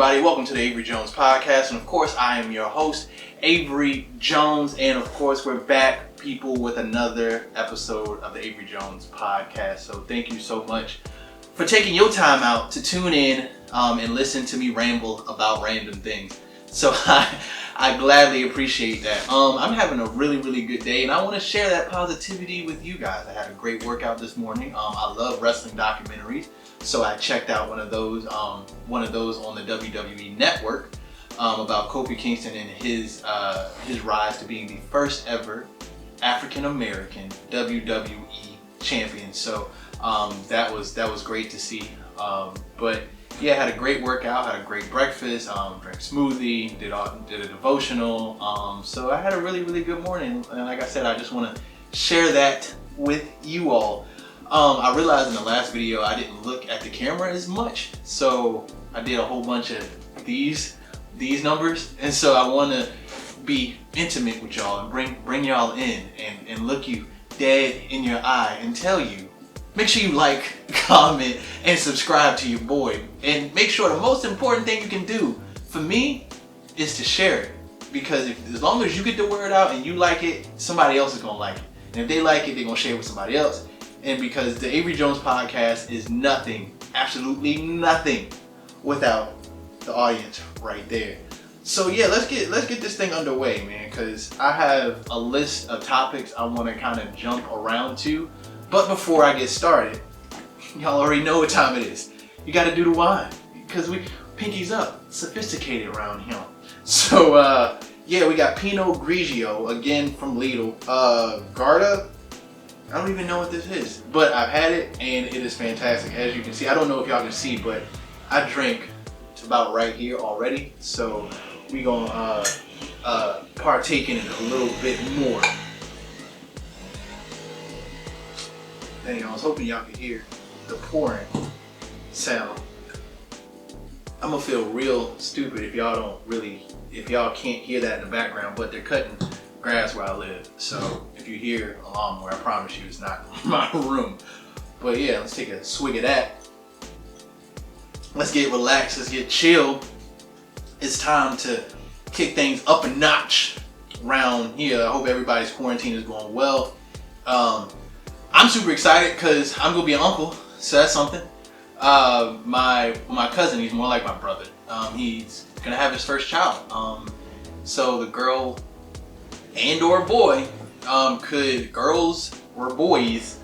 everybody? Welcome to the Avery Jones Podcast. And of course, I am your host, Avery Jones. And of course, we're back, people, with another episode of the Avery Jones Podcast. So thank you so much for taking your time out to tune in and listen to me ramble about random things. So I gladly appreciate that. I'm having a really good day, and I want to share that positivity with you guys. I had a great workout this morning. I love wrestling documentaries, so I checked out one of those on the WWE Network about Kofi Kingston and his rise to being the first ever African American WWE champion. So that was great to see. But yeah, had a great workout, had a great breakfast, drank smoothie, did a devotional. So I had a really good morning. And like I said, I just want to share that with you all. I realized in the last video I didn't look at the camera as much, so I did a whole bunch of these numbers, and so I want to be intimate with y'all and bring y'all in and look you dead in your eye and tell you, make sure you like, comment, and subscribe to your boy. And make sure the most important thing you can do for me is to share it. Because as long as you get the word out and you like it, somebody else is going to like it. And if they like it, they're going to share it with somebody else. And because the Avery Jones Podcast is nothing, absolutely nothing, without the audience right there. So yeah, let's get this thing underway, man, because I have a list of topics I want to kind of jump around to. But before I get started, y'all already know what time it is. You got to do the wine, because we pinkies up, sophisticated around here. So yeah, we got Pinot Grigio again from Lidl. Garda, I don't even know what this is, but I've had it and it is fantastic. As you can see, I don't know if y'all can see, but I drank to about right here already. So we gonna partake in it a little bit more. Dang, I was hoping y'all could hear the pouring sound. I'm gonna feel real stupid if y'all can't hear that in the background, but they're cutting grass where I live. So if you hear a lawnmower, I promise you it's not my room. But yeah, let's take a swig of that. Let's get relaxed, let's get chill. It's time to kick things up a notch around here. I hope everybody's quarantine is going well. I'm super excited because I'm gonna be an uncle, so that's something. My cousin, he's more like my brother. He's gonna have his first child. So the girl and or boy, girls or boys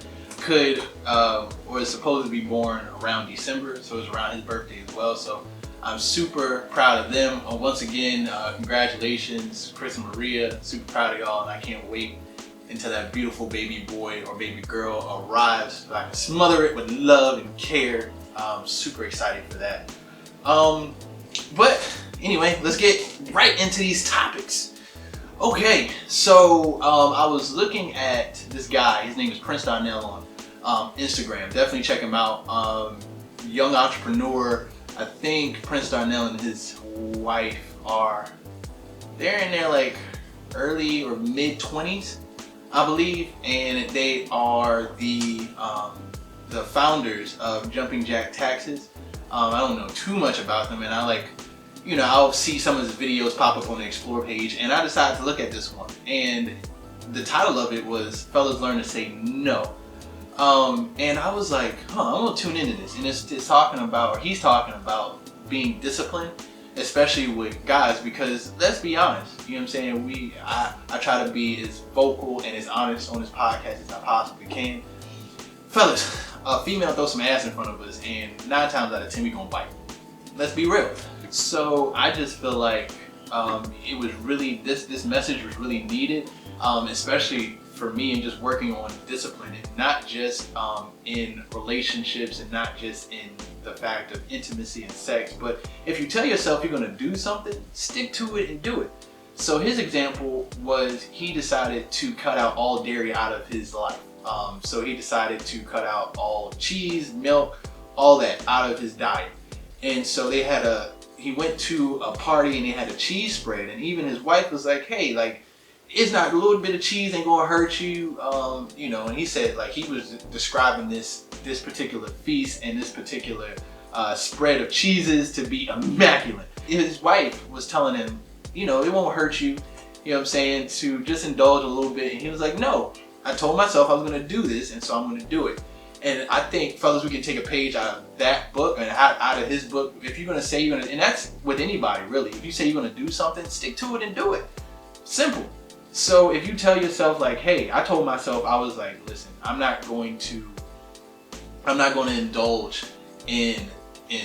was supposed to be born around December, so it's around his birthday as well. So I'm super proud of them. Once again, congratulations, Chris and Maria. Super proud of y'all, and I can't wait until that beautiful baby boy or baby girl arrives, so I can smother it with love and care. I'm super excited for that. But anyway, let's get right into these topics. Okay, so I was looking at this guy. His name is Prince Darnell on Instagram. Definitely check him out. Young entrepreneur. I think Prince Darnell and his wife they're in their like early or mid 20s, I believe, and they are the founders of Jumping Jack Taxes. I don't know too much about them, and I'll see some of his videos pop up on the Explore page, and I decided to look at this one. And the title of it was "Fellas Learn to Say No." And I was like, I'm gonna tune into this, and he's talking about being disciplined, especially with guys, because let's be honest, you know what I'm saying? I try to be as vocal and as honest on this podcast as I possibly can. Fellas, a female throw some ass in front of us, and 9 times out of 10 we gonna bite. Let's be real. So I just feel like it was really this message was really needed, especially for me, and just working on discipline, and not just in relationships, and not just in the fact of intimacy and sex, but if you tell yourself you're going to do something, stick to it and do it. So his example was he decided to cut out all dairy out of his life. So he decided to cut out all cheese, milk, all that out of his diet. And so he went to a party and they had a cheese spread, and even his wife was like, hey, like, it's not a little bit of cheese ain't gonna hurt you, and he said, like, he was describing this particular feast and this particular spread of cheeses to be immaculate. His wife was telling him, it won't hurt you, to just indulge a little bit. And he was like, no, I told myself I was going to do this, and so I'm going to do it. And I think, fellas, we can take a page out of that book and out of his book. If you're going to say you're going to, and that's with anybody really, if you say you're going to do something, stick to it and do it. Simple. So if you tell yourself like, hey, I told myself, I was like, listen, I'm not going to indulge in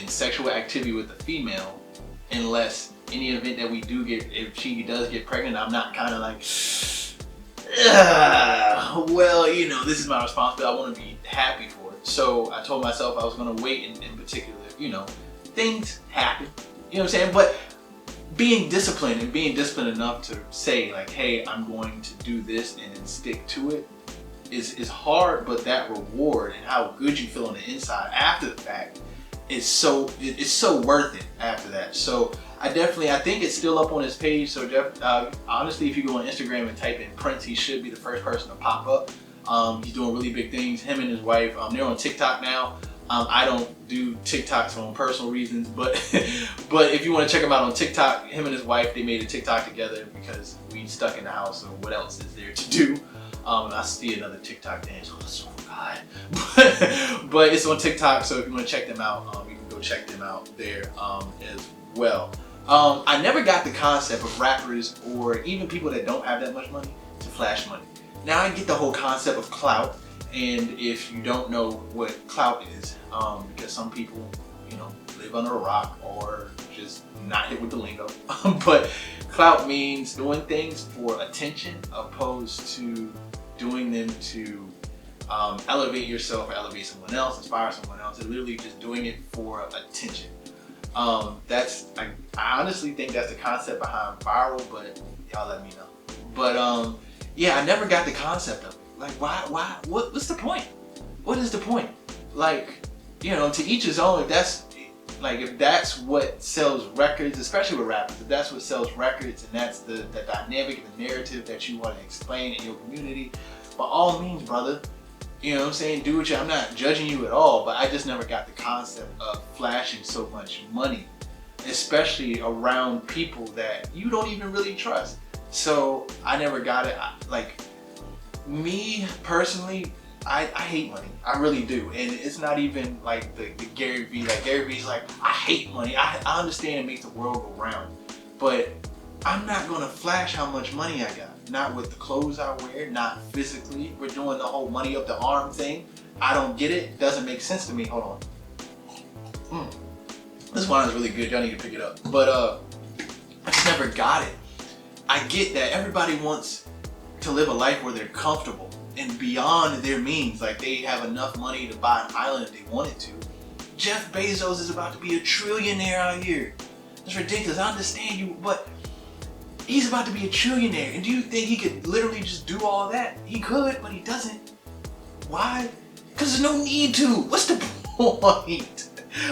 sexual activity with a female unless any event that we do get, if she does get pregnant, I'm not kind of like, well, this is my responsibility. I want to be happy for it. So I told myself I was going to wait in particular, things happen, but being disciplined enough to say like, hey, I'm going to do this and then stick to it is hard, but that reward and how good you feel on the inside after the fact is so worth it after that. So I think it's still up on his page. So Jeff, honestly, if you go on Instagram and type in Prince, he should be the first person to pop up. He's doing really big things. Him and his wife, they're on TikTok now. I don't do TikToks for personal reasons, but if you want to check him out on TikTok, him and his wife, they made a TikTok together because we stuck in the house, so what else is there to do? I see another TikTok dance. Oh God! but it's on TikTok, so if you want to check them out, you can go check them out there as well. I never got the concept of rappers or even people that don't have that much money to flash money. Now I get the whole concept of clout, and if you don't know what clout is, because some people, live under a rock or just not hit with the lingo, but clout means doing things for attention opposed to doing them to elevate yourself or elevate someone else, inspire someone else. It's literally just doing it for attention. I honestly think that's the concept behind viral, but y'all let me know. But yeah, I never got the concept of it. Like, why? What's the point? What is the point? Like, to each his own. If that's what sells records, especially with rappers, if that's what sells records and that's the dynamic and the narrative that you want to explain in your community, by all means, brother, do what I'm not judging you at all, but I just never got the concept of flashing so much money, especially around people that you don't even really trust. So I never got it. Me personally, I hate money. I really do. And it's not even like the Gary Vee. Like Gary Vee's like, I hate money. I understand it makes the world go round. But I'm not going to flash how much money I got. Not with the clothes I wear, not physically. We're doing the whole money up the arm thing. I don't get it. Doesn't make sense to me. Hold on. This wine is really good. Y'all need to pick it up. But I just never got it. I get that everybody wants to live a life where they're comfortable and beyond their means. Like they have enough money to buy an island if they wanted to. Jeff Bezos is about to be a trillionaire out here. That's ridiculous. I understand you, but he's about to be a trillionaire. And do you think he could literally just do all that? He could, but he doesn't. Why? Because there's no need to. What's the point?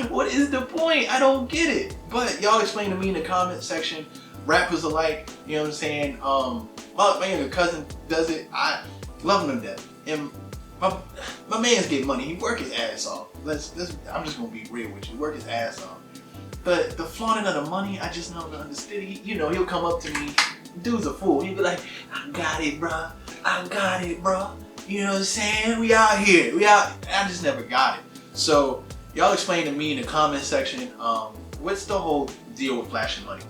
What is the point? I don't get it. But y'all explain to me in the comment section. Rappers alike, my younger cousin does it. I love him to death. And my man's getting money. He work his ass off. I'm just gonna be real with you. Work his ass off. But the flaunting of the money, I just don't understand. He'll come up to me. Dude's a fool. He'll be like, I got it, bruh. I got it, bruh. You know what I'm saying? We out here. I just never got it. So y'all explain to me in the comment section, what's the whole deal with flashing money?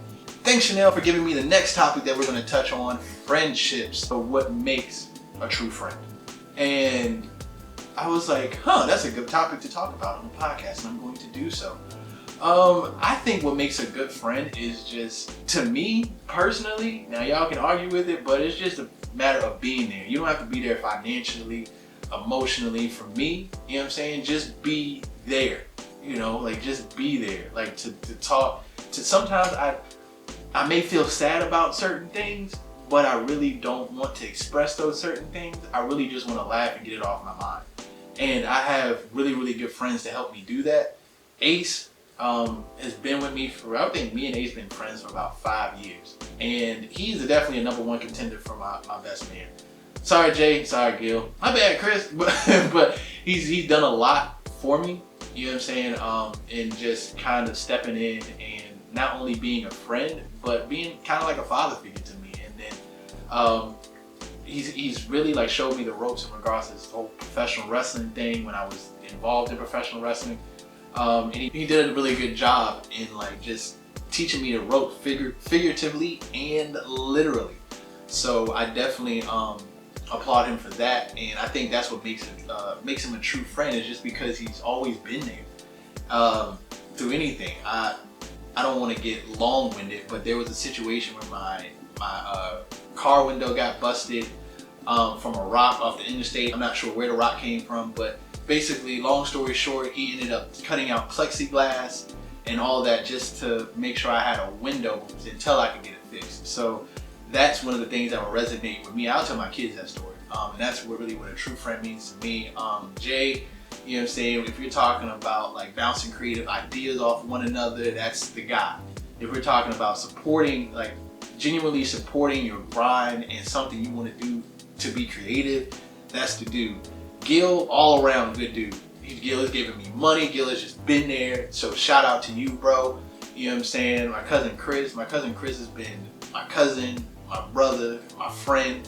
Thanks, Chanel, for giving me the next topic that we're going to touch on, friendships. So what makes a true friend? And I was like, that's a good topic to talk about on the podcast, and I'm going to do so. I think what makes a good friend is just, to me, personally, now y'all can argue with it, but it's just a matter of being there. You don't have to be there financially, emotionally. For me, you know what I'm saying? Just be there, just be there. Like to talk, sometimes I may feel sad about certain things, but I really don't want to express those certain things. I really just want to laugh and get it off my mind. And I have really, really good friends to help me do that. Ace has been with me I think me and Ace been friends for about 5 years. And he's definitely a number one contender for my best man. Sorry, Jay. Sorry, Gil. My bad, Chris. But he's done a lot for me. You know what I'm saying? And just kind of stepping in and not only being a friend, but being kind of like a father figure to me. And then he's really like showed me the ropes in regards to this whole professional wrestling thing when I was involved in professional wrestling. And he did a really good job in like just teaching me the ropes figuratively and literally. So I definitely applaud him for that, and I think that's what makes him a true friend, is just because he's always been there through anything. I don't want to get long-winded, but there was a situation where my car window got busted from a rock off the interstate. I'm not sure where the rock came from, but basically, long story short, he ended up cutting out plexiglass and all that just to make sure I had a window until I could get it fixed. So that's one of the things that will resonate with me. I'll tell my kids that story. And that's really what a true friend means to me. Jay, you know what I'm saying? If you're talking about like bouncing creative ideas off one another, that's the guy. If we're talking about supporting, like genuinely supporting your grind and something you want to do to be creative, that's the dude. Gil, all around good dude. Gil is giving me money. Gil has just been there. So shout out to you, bro. You know what I'm saying? My cousin Chris has been my cousin, my brother, my friend.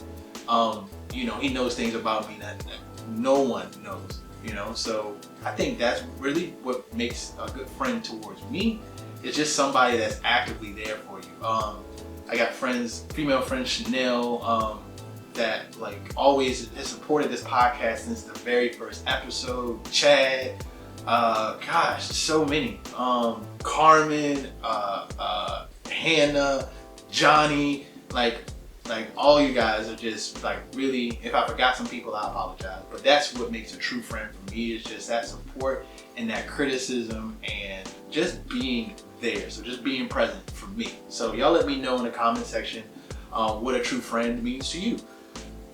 You know, he knows things about me that no one knows, you know? So I think that's really what makes a good friend towards me. It's just somebody that's actively there for you. I got friends, female friends, Chanel, that like always has supported this podcast since the very first episode. Chad, gosh, so many. Carmen, Hannah, Johnny, like all you guys are just like really, if I forgot some people, I apologize. But that's what makes a true friend for me, is just that support and that criticism and just being there. So just being present for me. So y'all let me know in the comment section what a true friend means to you.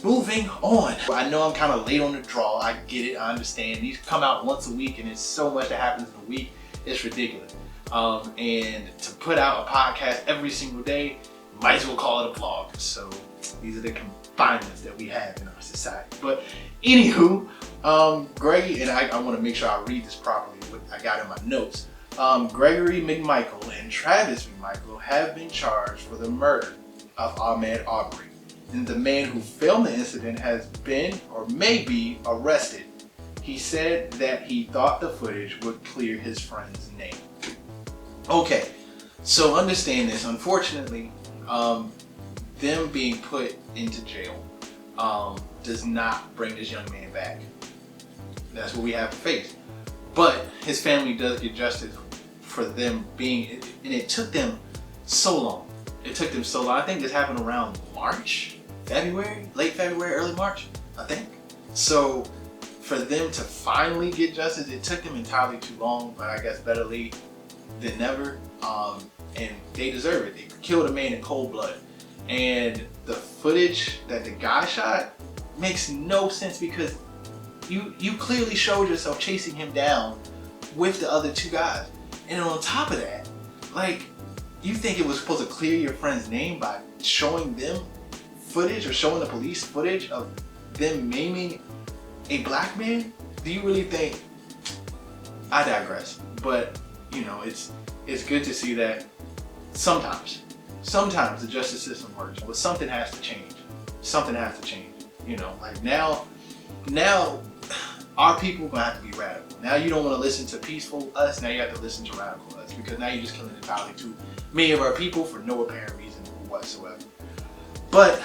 Moving on. I know I'm kind of late on the draw. I get it. I understand. These come out once a week and it's so much that happens in a week. It's ridiculous. And to put out a podcast every single day, might as well call it a vlog. So these are the confinements that we have in our society. But anywho, Greg, and I want to make sure I read this properly, what I got in my notes. Gregory McMichael and Travis McMichael have been charged for the murder of Ahmaud Arbery. And the man who filmed the incident has been or may be arrested. He said that he thought the footage would clear his friend's name. Okay, so understand this. Unfortunately, them being put into jail does not bring this young man back. That's what we have to face. But his family does get justice for them being, and it took them so long. It took them so long. I think this happened around March, February, late February, early March, I think. So for them to finally get justice, it took them entirely too long, but I guess better late than never. And they deserve it. They killed a man in cold blood. And the footage that the guy shot makes no sense, because you clearly showed yourself chasing him down with the other two guys. And on top of that, like, you think it was supposed to clear your friend's name by showing them footage or showing the police footage of them maiming a black man? Do you really think? I digress. But, you know, it's good to see that sometimes the justice system works, but something has to change. Something has to change. You know, like now our people gonna have to be radical. Now you don't want to listen to peaceful us, now you have to listen to radical us, because now you're just killing entirely too many of our people for no apparent reason whatsoever. But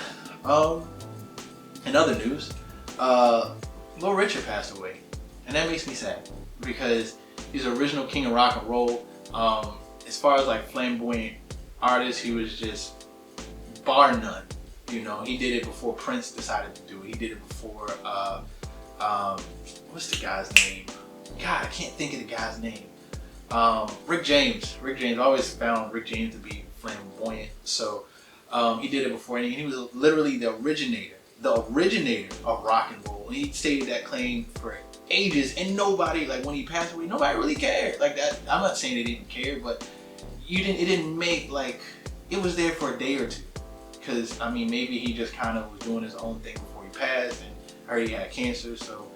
in other news, Little Richard passed away, and that makes me sad, because he's the original king of rock and roll. As far as like flamboyant artist, he was just bar none. You know, he did it before Prince decided to do it. He did it before what's the guy's name? God, I can't think of the guy's name. Rick James. I always found Rick James to be flamboyant. So he did it before, and he was literally the originator of rock and roll. And he stated that claim for ages, and nobody, like when he passed away, nobody really cared. Like that, I'm not saying they didn't care, but it didn't make, like, it was there for a day or two. Because, I mean, maybe he just kind of was doing his own thing before he passed, and I heard he had cancer. So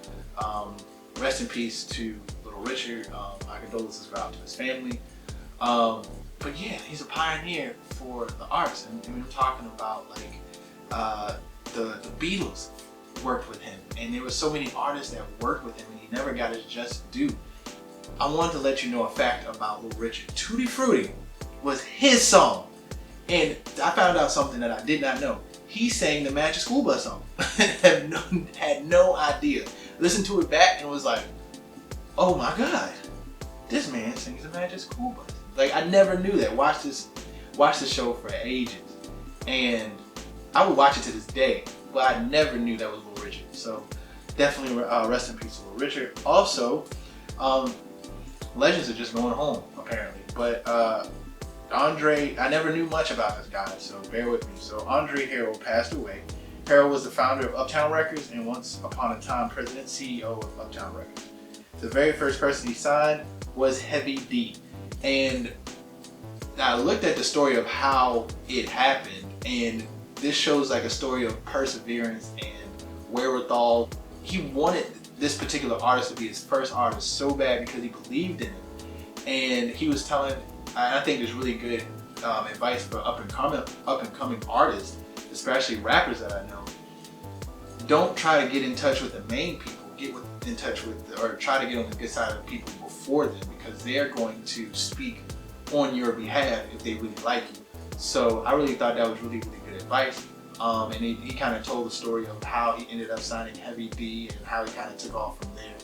rest in peace to Little Richard. My condolences go out to his family. But yeah, he's a pioneer for the arts, and we were talking about like the Beatles worked with him, and there were so many artists that worked with him, and he never got his just due. I wanted to let you know a fact about Little Richard. Tutti Frutti was his song, and I found out something that I did not know. He sang the Magic School Bus song. had no idea. Listened to it back and was like, oh my God, this man sings the Magic School Bus. Like, I never knew that. Watched the show for ages, and I would watch it to this day, but I never knew that was Little Richard. So definitely rest in peace to Little Richard. Also, legends are just going home apparently, but Andre, I never knew much about this guy, so bear with me. So Andre Harrell passed away. Harrell was the founder of Uptown Records and once upon a time president CEO of Uptown Records. The very first person he signed was Heavy D. And I looked at the story of how it happened, and this shows like a story of perseverance and wherewithal. He wanted this particular artist to be his first artist so bad because he believed in him. And he was telling, I think there's really good advice for up and coming artists, especially rappers that I know. Don't try to get in touch with the main people. In touch with, or try to get on the good side of the people before them, because they're going to speak on your behalf if they really like you. So I really thought that was really, really good advice. And he kind of told the story of how he ended up signing Heavy D and how he kind of took off from there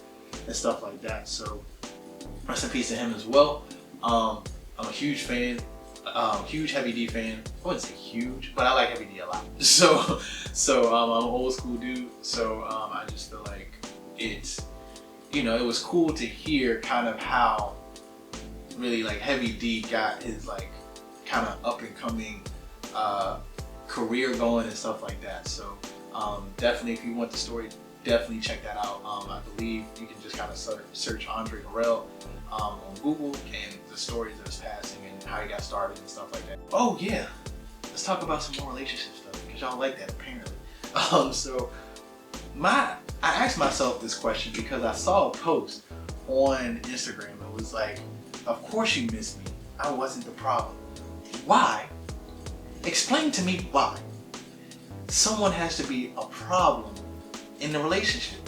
and stuff like that. So rest in peace to him as well. I'm a huge fan, huge Heavy D fan. I wouldn't say huge, but I like Heavy D a lot. So I'm an old school dude. So I just feel like it's, you know, it was cool to hear kind of how really like Heavy D got his like kind of up and coming career going and stuff like that. So definitely, if you want the story, definitely check that out. I believe you can just kind of search Andre Harrell on Google and the stories of his passing and how he got started and stuff like that. Oh yeah, let's talk about some more relationship stuff because y'all like that apparently. I asked myself this question because I saw a post on Instagram. It was like, of course you miss me. I wasn't the problem. Why? Explain to me why. Someone has to be a problem in the relationship.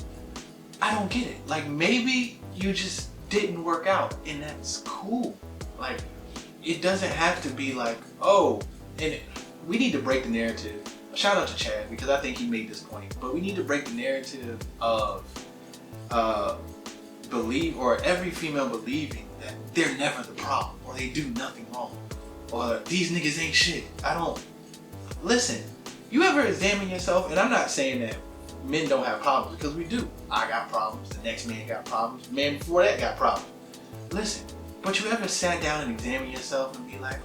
I don't get it. Like, maybe you just didn't work out and that's cool. Like, it doesn't have to be like, oh, and we need to break the narrative. Shout out to Chad because I think he made this point, but we need to break the narrative of every female believing that they're never the problem or they do nothing wrong or these niggas ain't shit. Listen, you ever examine yourself? And I'm not saying that men don't have problems because we do. I got problems, the next man got problems, the man before that got problems. Listen, but you ever sat down and examine yourself and be like,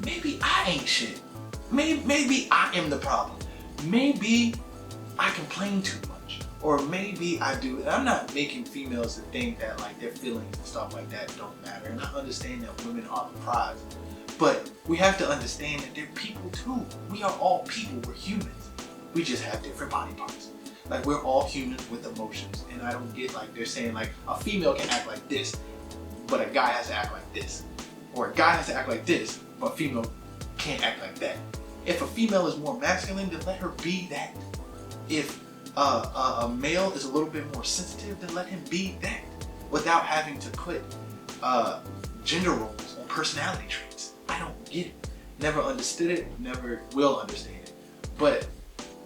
maybe I ain't shit. Maybe I am the problem. Maybe I complain too much. Or maybe I do. And I'm not making females to think that like their feelings and stuff like that don't matter. And I understand that women are the prize. But we have to understand that they're people too. We are all people. We're humans. We just have different body parts. Like, we're all humans with emotions. And I don't get like they're saying like a female can act like this, but a guy has to act like this. Or a guy has to act like this, but a female can't act like that. If a female is more masculine, then let her be that. If a male is a little bit more sensitive, then let him be that, without having to put gender roles on personality traits. I don't get it. Never understood it, never will understand it. But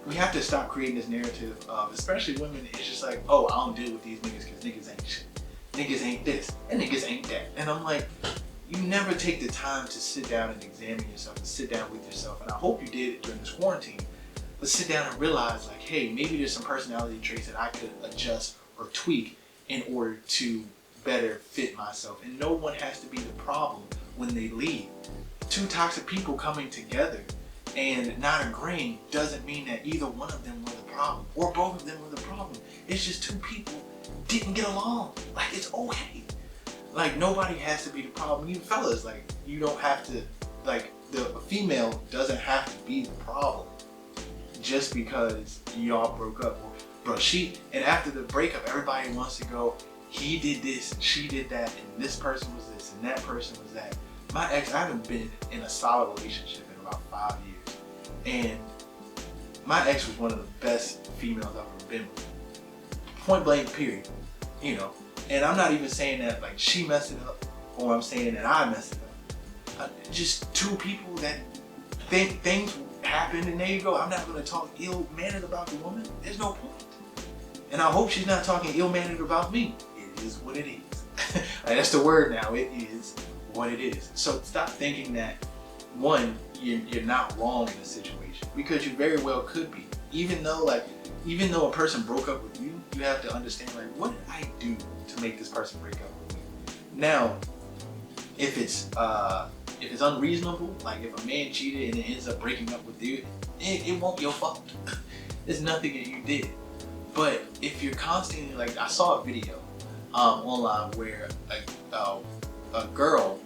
we have to stop creating this narrative of, especially women, it's just like, oh, I don't deal with these niggas because niggas ain't shit. Niggas ain't this, and niggas ain't that. And I'm like, you never take the time to sit down and examine yourself and sit down with yourself. And I hope you did it during this quarantine. But sit down and realize like, hey, maybe there's some personality traits that I could adjust or tweak in order to better fit myself. And no one has to be the problem when they leave. Two toxic people coming together and not agreeing doesn't mean that either one of them were the problem or both of them were the problem. It's just two people didn't get along. Like, it's okay. Like, nobody has to be the problem. You fellas, like, you don't have to, like, the female doesn't have to be the problem just because y'all broke up. Bro, and after the breakup, everybody wants to go, he did this and she did that and this person was this and that person was that. My ex, I haven't been in a solid relationship in about 5 years. And my ex was one of the best females I've ever been with. Point blank, period. You know, and I'm not even saying that like she messed it up or I'm saying that I messed it up. Just two people that think things happened and there you go. I'm not going to talk ill-mannered about the woman. There's no point. And I hope she's not talking ill-mannered about me. It is what it is. Like, that's the word now. It is what it is. So stop thinking that, one, you're not wrong in a situation, because you very well could be. Even though a person broke up with you, you have to understand, like, what did I do to make this person break up with me? Now, if it's unreasonable, like if a man cheated and it ends up breaking up with you, it won't be your fault. There's nothing that you did. But if you're constantly, like, I saw a video online where a girl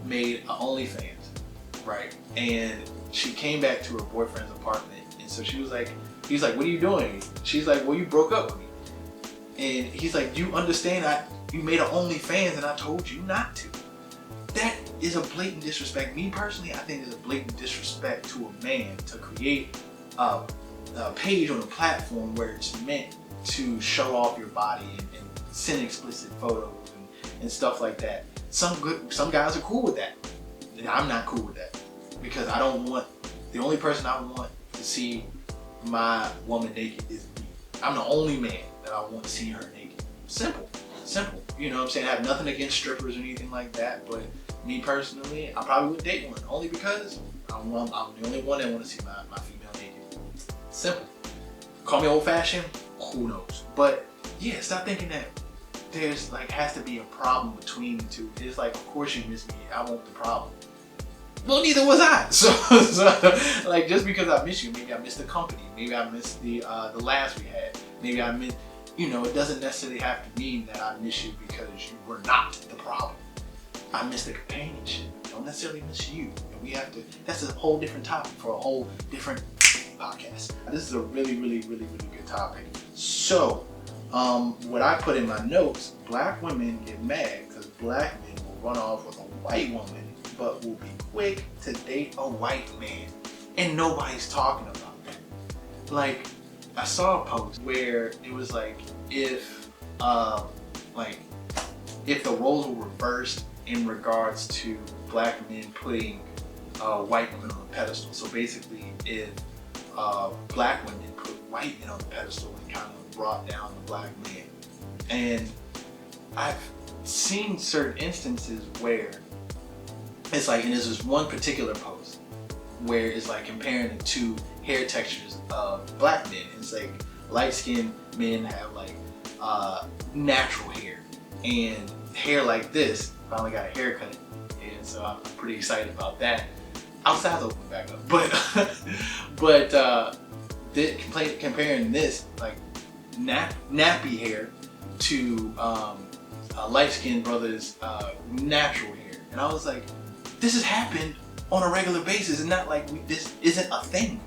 made an OnlyFans, right? And she came back to her boyfriend's apartment, and so he's like, what are you doing? She's like, well, you broke up with me. And he's like, you understand you made an OnlyFans and I told you not to. That is a blatant disrespect. Me personally, I think it's a blatant disrespect to a man to create a page on a platform where it's meant to show off your body and send explicit photos and stuff like that. Some guys are cool with that. And I'm not cool with that, because the only person I want to see my woman naked is me. I'm the only man that I want to see her naked. Simple. You know what I'm saying? I have nothing against strippers or anything like that, but me personally, I probably would date one, only because I'm the only one that want to see my female naked. Simple. Call me old fashioned, who knows? But yeah, stop thinking that there's has to be a problem between the two. It's like, of course you miss me, I want the problem. Well, neither was I. So like, just because I miss you, maybe I missed the company, maybe I missed the laughs we had, maybe I missed, it doesn't necessarily have to mean that I miss you because you were not the problem. I miss the companionship. I don't necessarily miss you. And that's a whole different topic for a whole different podcast. This is a really, really, really, really good topic. So, what I put in my notes, black women get mad because black men will run off with a white woman, but will be quick to date a white man. And nobody's talking about that. Like, I saw a post where it was like, if the roles were reversed in regards to black men putting white women on a pedestal. So basically, if black women put white men on the pedestal and kind of brought down the black man. And I've seen certain instances where it's like, and there's this one particular post where it's like comparing the two hair textures of black men. It's like light-skinned men have like natural hair, and hair like this finally got a haircut, and so I'm pretty excited about that. Outside's open back up, but comparing this like nappy hair to light-skinned brothers' natural hair, and I was like, this has happened on a regular basis. It's not like this isn't a thing.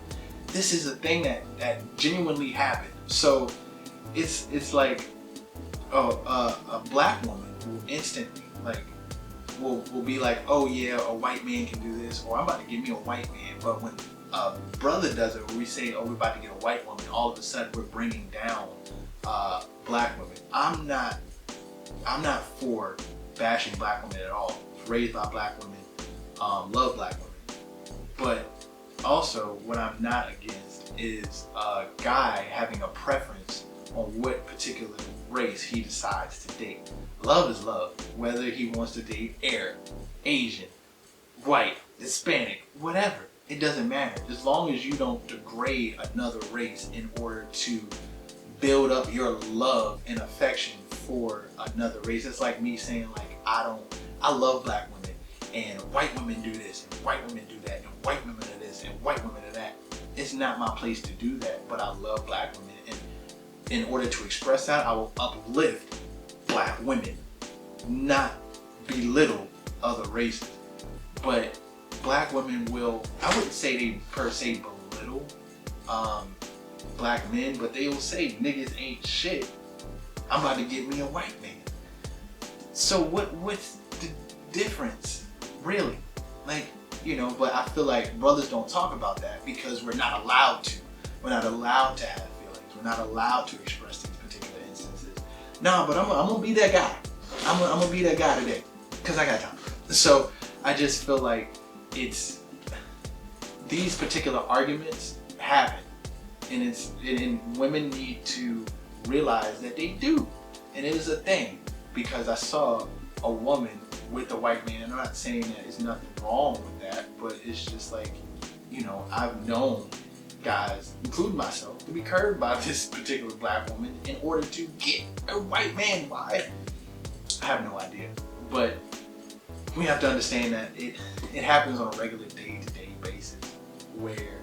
This is a thing that genuinely happened. So it's like a black woman will instantly will be like, oh yeah, a white man can do this, or I'm about to get me a white man. But when a brother does it, when we say, oh, we're about to get a white woman, all of a sudden we're bringing down black women. I'm not for bashing black women at all. Raised by black women, love black women. But also, what I'm not against is a guy having a preference on what particular race he decides to date. Love is love, whether he wants to date Arab, Asian, white, Hispanic, whatever. It doesn't matter, as long as you don't degrade another race in order to build up your love and affection for another race. It's like me saying, like, I love black women, and white women do this, and white women do that, and white women are this, and white women are that. It's not my place to do that, but I love black women, and in order to express that, I will uplift black women, not belittle other races. But black women will, I wouldn't say they per se belittle black men, but they will say niggas ain't shit I'm about to get me a white man. So what's the difference, really? Like, you know, but I feel like brothers don't talk about that because we're not allowed to. We're not allowed to have feelings. We're not allowed to express these particular instances. Nah, but I'm gonna be that guy. I'm gonna be that guy today because I got time. So I just feel like it's these particular arguments happen, and women need to realize that they do, and it is a thing. Because I saw a woman with a white man, and I'm not saying that there's nothing wrong with that, but it's just like, you know, I've known guys, including myself, to be curved by this particular black woman in order to get a white man. Why? I have no idea. But we have to understand that it happens on a regular day-to-day basis where,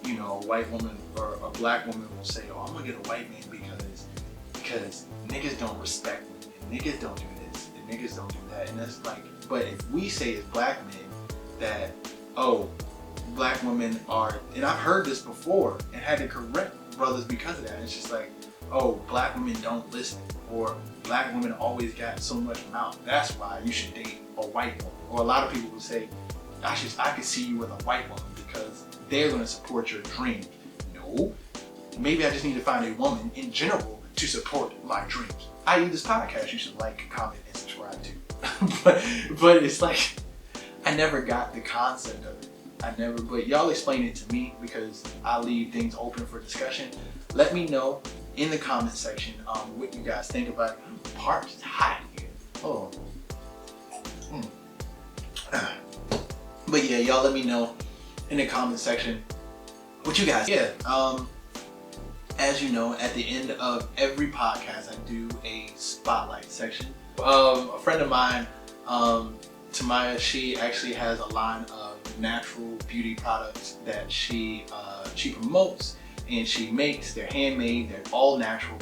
you know, a white woman or a black woman will say, oh, I'm gonna get a white man because niggas don't respect me. Niggas don't do this, and niggas don't do that. And that's like, but if we say as black men that, oh, black women are, and I've heard this before and had to correct brothers because of that. It's just like, oh, black women don't listen, or black women always got so much mouth. That's why you should date a white woman. Or a lot of people will say, I could see you with a white woman because they're going to support your dreams. No, maybe I just need to find a woman in general to support my dreams. I.e. this podcast you should like, comment, and subscribe to. but it's like, I never got the concept of it. But y'all explain it to me because I leave things open for discussion. Let me know in the comment section what you guys think about it. Parks is hot here. Oh. But yeah, y'all let me know in the comment section what you guys. Yeah. As you know, at the end of every podcast, I do a spotlight section. A friend of mine, Tamaya, she actually has a line of natural beauty products that she promotes and she makes. They're handmade, they're all natural,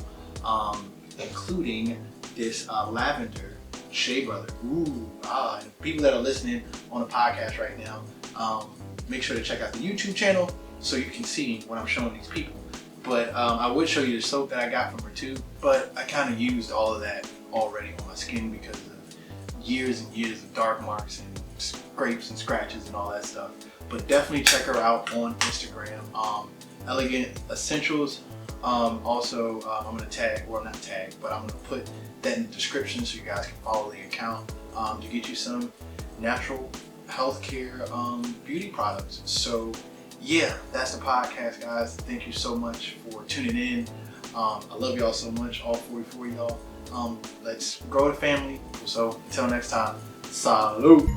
including this lavender Shea Butter. And people that are listening on the podcast right now, make sure to check out the YouTube channel so you can see what I'm showing these people. But I would show you the soap that I got from her too, but I kind of used all of that already on my skin because of years and years of dark marks and scrapes and scratches and all that stuff. But definitely check her out on Instagram, Elegant Essentials. Also, I'm gonna tag, or not tag, but I'm gonna put that in the description so you guys can follow the account to get you some natural healthcare beauty products. So yeah, that's the podcast, guys. Thank you so much for tuning in. I love y'all so much, all 44 of y'all. Let's grow the family. So until next time, salute.